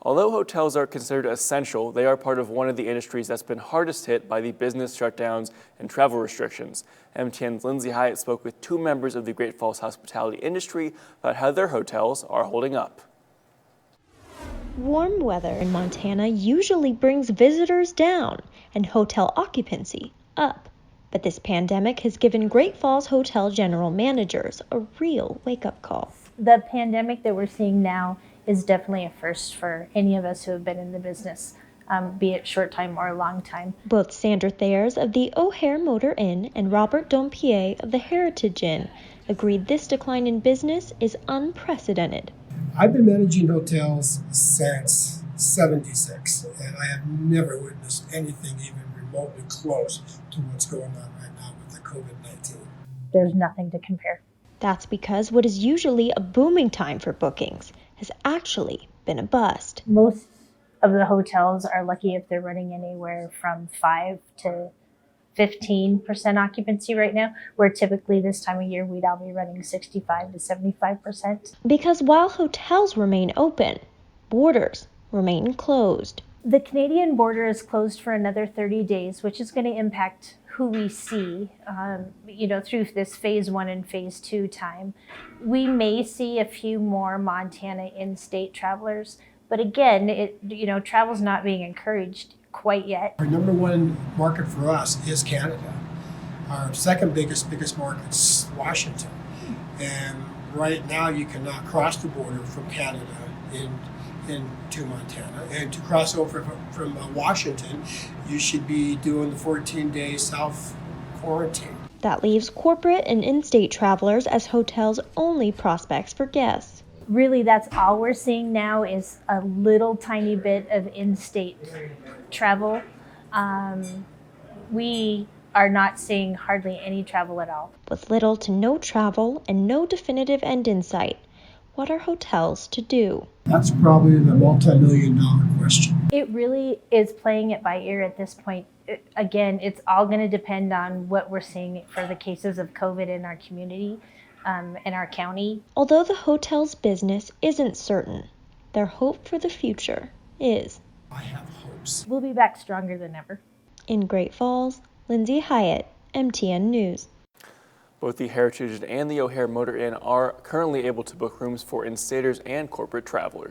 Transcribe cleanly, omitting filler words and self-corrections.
Although hotels are considered essential, they are part of one of the industries that's been hardest hit by the business shutdowns and travel restrictions. MTN's Lindsay Hyatt spoke with two members of the Great Falls hospitality industry about how their hotels are holding up. Warm weather in Montana usually brings visitors down and hotel occupancy up. But this pandemic has given Great Falls hotel general managers a real wake-up call. The pandemic that we're seeing now is definitely a first for any of us who have been in the business, be it short time or long time. Both Sandra Thayers of the O'Hare Motor Inn and Robert Dompier of the Heritage Inn agreed this decline in business is unprecedented. I've been managing hotels since '76, and I have never witnessed anything even remotely close to what's going on right now with the COVID-19. There's nothing to compare. That's because what is usually a booming time for bookings has actually been a bust. Most of the hotels are lucky if they're running anywhere from 5 to 15% occupancy right now, where typically this time of year we'd all be running 65 to 75%. Because while hotels remain open, borders remain closed. The Canadian border is closed for another 30 days, which is going to impact who we see, through this phase 1 and phase 2 time. We may see a few more Montana in-state travelers, but again, travel's not being encouraged quite yet. Our number one market for us is Canada. Our second biggest market is Washington. And right now you cannot cross the border from Canada into Montana. And to cross over from Washington, you should be doing the 14-day self-quarantine. That leaves corporate and in-state travelers as hotels' only prospects for guests. Really, that's all we're seeing now is a little tiny bit of in-state travel. We are not seeing hardly any travel at all. With little to no travel and no definitive end in sight, what are hotels to do? That's probably the multi-million-dollar question. It really is playing it by ear at this point. Again, it's all going to depend on what we're seeing for the cases of COVID in our community, in our county. Although the hotel's business isn't certain, their hope for the future is. I have hopes. We'll be back stronger than ever. In Great Falls, Lindsay Hyatt, MTN News. Both the Heritage and the O'Hare Motor Inn are currently able to book rooms for in-staters and corporate travelers.